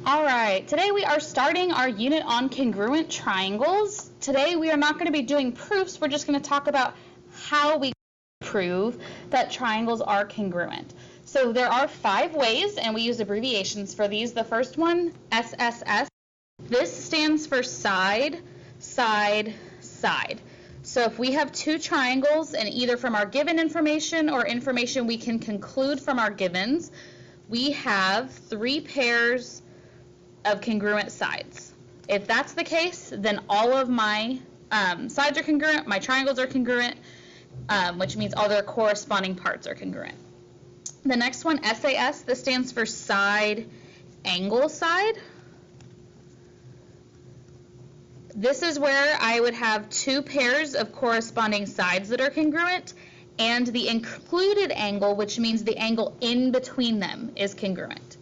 All right, today we are starting our unit on congruent triangles. Today we are not going to be doing proofs, we're just going to talk about how we prove that triangles are congruent. So there are 5 ways, and we use abbreviations for these. The first one, SSS. This stands for side, side, side. So if we have 2 triangles, and either from our given information or information we can conclude from our givens, we have 3 pairs of congruent sides. If that's the case, then all of my sides are congruent, my triangles are congruent, which means all their corresponding parts are congruent. The next one, SAS, this stands for side, angle, side. This is where I would have 2 pairs of corresponding sides that are congruent, and the included angle, which means the angle in between them, is congruent.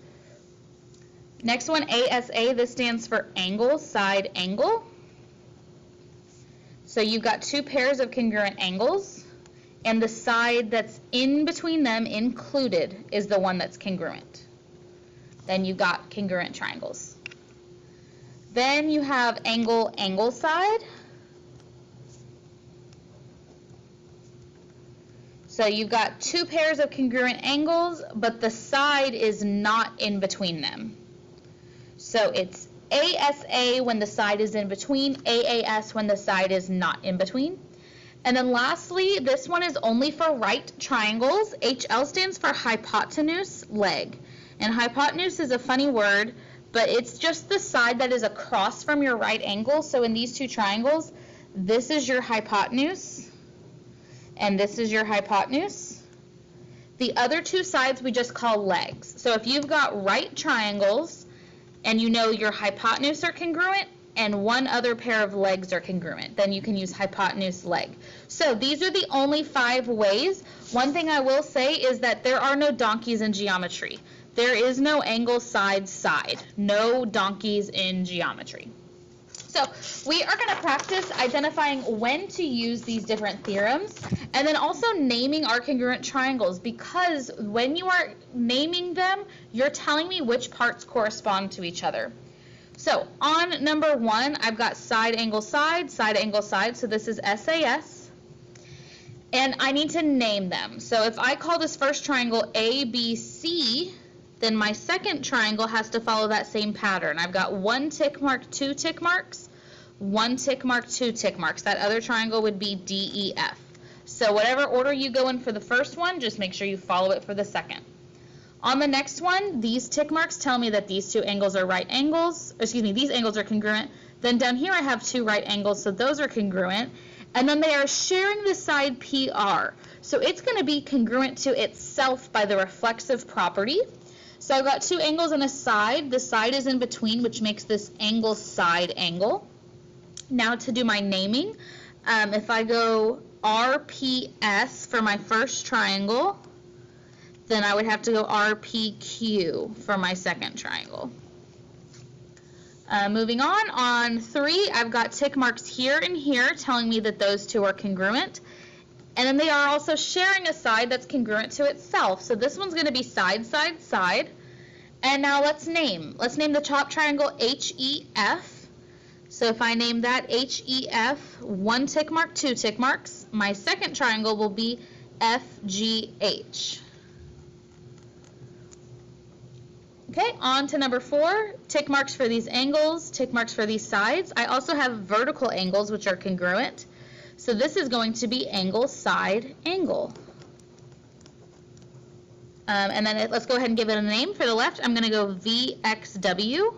Next one, ASA, this stands for angle, side, angle. So you've got 2 pairs of congruent angles, and the side that's in between them, included, is the one that's congruent. Then you've got congruent triangles. Then you have angle, angle, side. So you've got 2 pairs of congruent angles, but the side is not in between them. So it's ASA when the side is in between, AAS when the side is not in between. And then lastly, this one is only for right triangles. HL stands for hypotenuse leg. And hypotenuse is a funny word, but it's just the side that is across from your right angle. So in these 2 triangles, this is your hypotenuse, and this is your hypotenuse. The other 2 sides we just call legs. So if you've got right triangles, and you know your hypotenuse are congruent, and one other pair of legs are congruent, then you can use hypotenuse leg. So these are the only 5 ways. One thing I will say is that there are no donkeys in geometry. There is no angle, side, side. No donkeys in geometry. So we are going to practice identifying when to use these different theorems, and then also naming our congruent triangles, because when you are naming them, you're telling me which parts correspond to each other. So on number 1, I've got side, angle, side, side, angle, side. So this is SAS. And I need to name them. So if I call this first triangle ABC, then my second triangle has to follow that same pattern. I've got 1 tick mark, 2 tick marks, 1 tick mark, 2 tick marks. That other triangle would be DEF. So whatever order you go in for the first one, just make sure you follow it for the second. On the next one, these tick marks tell me that these 2 angles are right angles. Excuse me, these angles are congruent. Then down here I have 2 right angles, so those are congruent. And then they are sharing the side PR. So it's going to be congruent to itself by the reflexive property. So I've got 2 angles and a side. The side is in between, which makes this angle side angle. Now to do my naming, if I go RPS for my first triangle, then I would have to go RPQ for my second triangle. Moving on 3, I've got tick marks here and here telling me that those 2 are congruent. And then they are also sharing a side that's congruent to itself. So this one's going to be side, side, side. And now let's name the top triangle HEF. So if I name that HEF, 1 tick mark, 2 tick marks. My second triangle will be FGH. Okay, on to number 4, tick marks for these angles, tick marks for these sides. I also have vertical angles, which are congruent. So this is going to be angle, side, angle. And then let's go ahead and give it a name. For the left, I'm going to go VXW.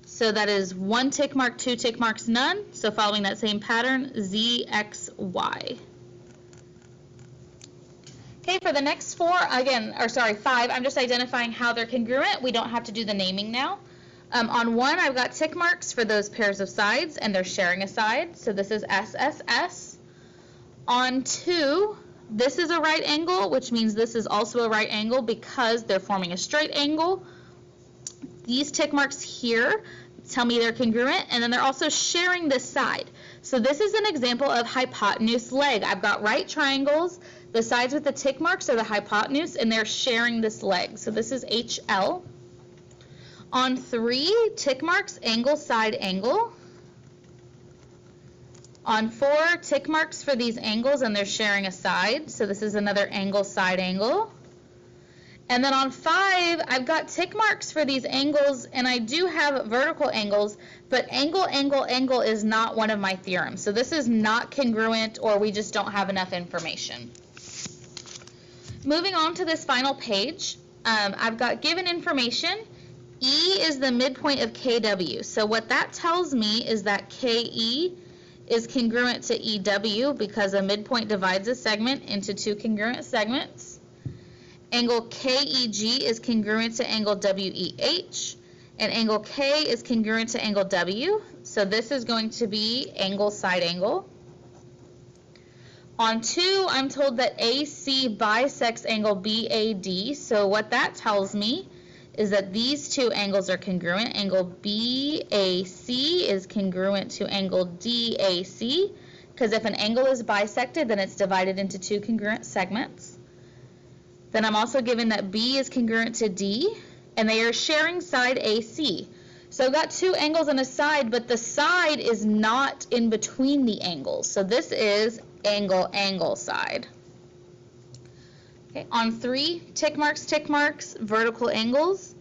So that is 1 tick mark, 2 tick marks, none. So following that same pattern, ZXY. Okay, for the next 5, I'm just identifying how they're congruent. We don't have to do the naming now. On 1, I've got tick marks for those pairs of sides, and they're sharing a side. So this is SSS. On 2, this is a right angle, which means this is also a right angle because they're forming a straight angle. These tick marks here tell me they're congruent, and then they're also sharing this side. So this is an example of hypotenuse leg. I've got right triangles. The sides with the tick marks are the hypotenuse, and they're sharing this leg. So this is HL. On 3, tick marks, angle, side, angle. On 4, tick marks for these angles and they're sharing a side. So this is another angle, side, angle. And then on 5, I've got tick marks for these angles and I do have vertical angles, but angle, angle, angle is not one of my theorems. So this is not congruent, or we just don't have enough information. Moving on to this final page, I've got given information. E is the midpoint of KW. So what that tells me is that KE is congruent to EW because a midpoint divides a segment into 2 congruent segments. Angle KEG is congruent to angle WEH, and angle K is congruent to angle W. So this is going to be angle, side, angle. On 2, I'm told that AC bisects angle BAD. So what that tells me is that these 2 angles are congruent. Angle BAC is congruent to angle DAC, because if an angle is bisected, then it's divided into 2 congruent segments. Then I'm also given that B is congruent to D, and they are sharing side AC. So I've got 2 angles and a side, but the side is not in between the angles. So this is angle, angle, side. Okay, on 3, tick marks, vertical angles.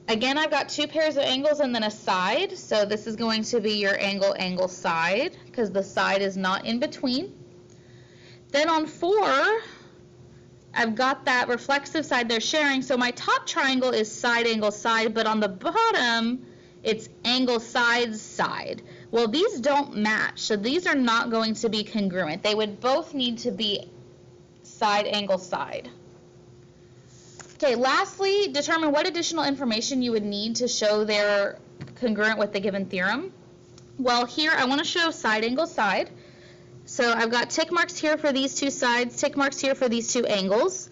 Again, I've got 2 pairs of angles and then a side. So this is going to be your angle, angle, side, because the side is not in between. Then on 4, I've got that reflexive side they're sharing. So my top triangle is side, angle, side, but on the bottom, it's angle, sides, side. Well, these don't match, so these are not going to be congruent. They would both need to be side, angle, side. Okay, lastly, determine what additional information you would need to show they're congruent with the given theorem. Well, here I want to show side, angle, side. So I've got tick marks here for these 2 sides, tick marks here for these 2 angles.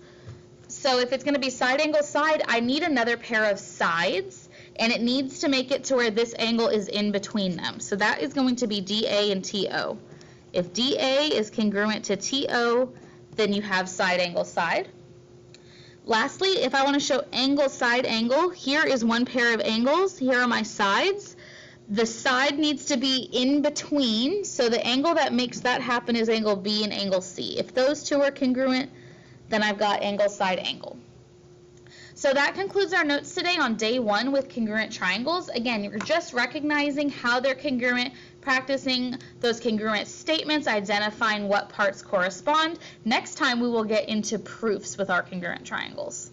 So if it's going to be side, angle, side, I need another pair of sides, and it needs to make it to where this angle is in between them. So that is going to be DA and TO. If DA is congruent to TO, then you have side, angle, side. Lastly, if I want to show angle, side, angle, here is one pair of angles. Here are my sides. The side needs to be in between, so the angle that makes that happen is angle B and angle C. If those 2 are congruent, then I've got angle, side, angle. So that concludes our notes today on day 1 with congruent triangles. Again, you're just recognizing how they're congruent, practicing those congruent statements, identifying what parts correspond. Next time we will get into proofs with our congruent triangles.